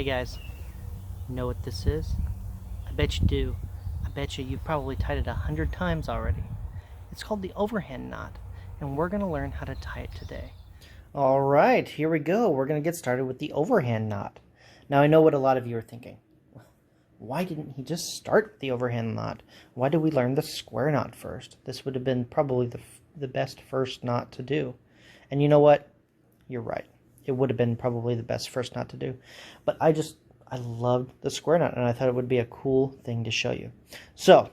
Hey guys, know what this is? I bet you do. I bet you've probably tied it 100 times already. It's called the overhand knot, and we're going to learn how to tie it today. All right, here we go. We're going to get started with the overhand knot. Now, I know what a lot of you are thinking. Why didn't he just start with the overhand knot? Why did we learn the square knot first? This would have been probably the best first knot to do. And you know what? You're right. It would have been probably the best first knot to do. But I loved the square knot, and I thought it would be a cool thing to show you. So,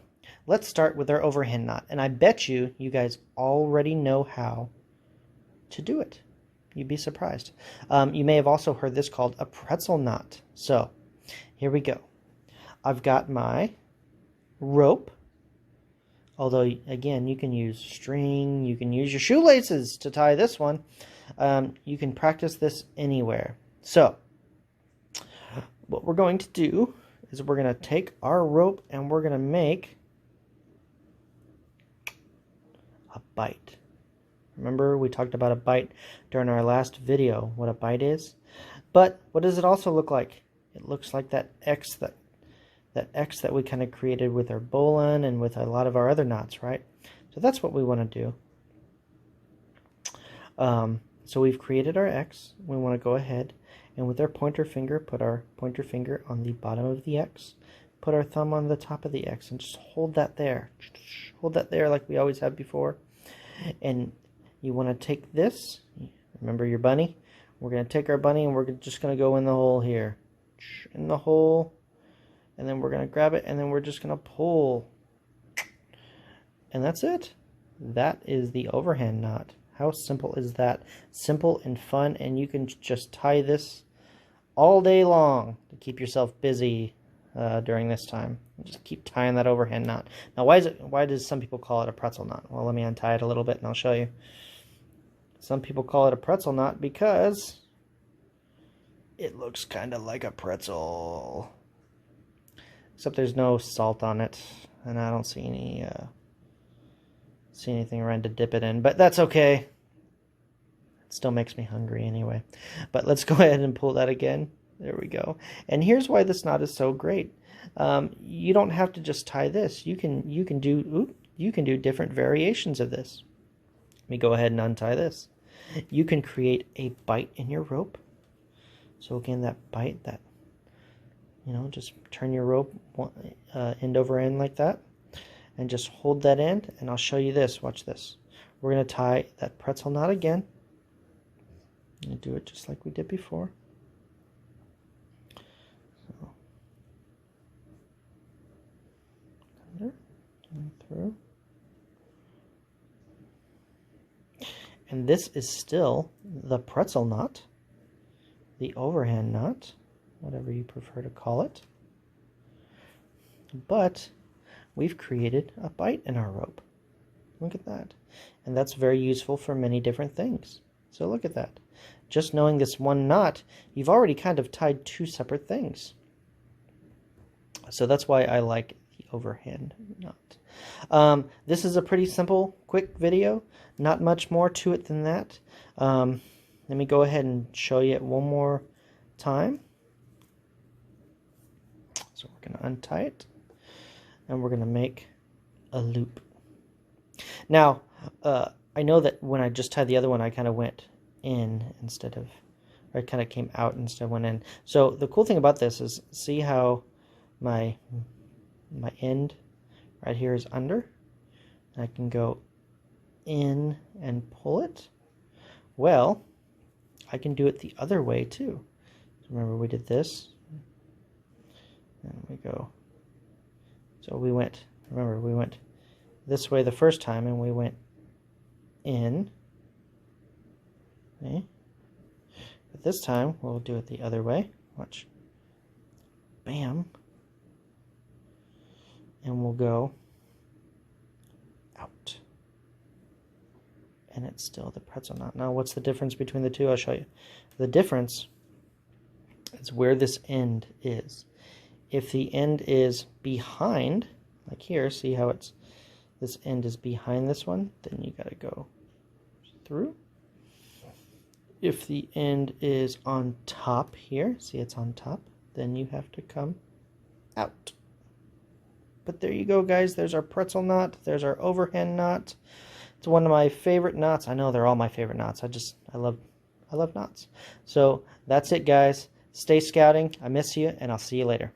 let's start with our overhand knot. And I bet you guys already know how to do it. You'd be surprised. You may have also heard this called a pretzel knot. So, here we go. I've got my rope. Although, again, you can use string, you can use your shoelaces to tie this one. You can practice this anywhere. So, what we're going to do is we're going to take our rope and we're going to make a bite. Remember, we talked about a bite during our last video, what a bite is. But what does it also look like? It looks like that X that we kind of created with our bowline and with a lot of our other knots, right? So that's what we want to do. So we've created our X. We want to go ahead and with our pointer finger, put our pointer finger on the bottom of the X. Put our thumb on the top of the X and just hold that there. Hold that there like we always have before. And you want to take this, remember your bunny? We're going to take our bunny and we're just going to go in the hole here. In the hole. And then we're going to grab it and then we're just going to pull. And that's it. That is the overhand knot. How simple is that? Simple and fun, and you can just tie this all day long to keep yourself busy during this time. Just keep tying that overhand knot. Now, why does some people call it a pretzel knot? Well, let me untie it a little bit and I'll show you. Some people call it a pretzel knot because it looks kind of like a pretzel. Except there's no salt on it, and I don't see anything around to dip it in, but that's okay. It still makes me hungry anyway. But let's go ahead and pull that again. There we go. And here's why this knot is so great. You don't have to just tie this. You can do different variations of this. Let me go ahead and untie this. You can create a bite in your rope. So again, that bite, just turn your rope end over end like that. And just hold that end. And I'll show you this. Watch this. We're going to tie that pretzel knot again. And do it just like we did before. So, under and through. And this is still the pretzel knot, the overhand knot, whatever you prefer to call it. But we've created a bite in our rope. Look at that. And that's very useful for many different things. So look at that. Just knowing this one knot, you've already kind of tied two separate things. So that's why I like the overhand knot. This is a pretty simple, quick video. Not much more to it than that. Let me go ahead and show you it one more time. So we're going to untie it. And we're going to make a loop. Now, I know that when I just tied the other one, I kind of went in instead of, or I kind of came out instead of went in. So the cool thing about this is, see how my end right here is under? I can go in and pull it. Well, I can do it the other way too. So remember we did this. And we go. So we went this way the first time and we went in. Okay. But this time we'll do it the other way. Watch. Bam. And we'll go out. And it's still the pretzel knot. Now what's the difference between the two? I'll show you. The difference is where this end is. If the end is behind, like here, see how this end is behind this one, then you gotta go through. If the end is on top here, see it's on top, then you have to come out. But there you go, guys. There's our pretzel knot. There's our overhand knot. It's one of my favorite knots. I know they're all my favorite knots. I love knots. So that's it, guys. Stay scouting. I miss you, and I'll see you later.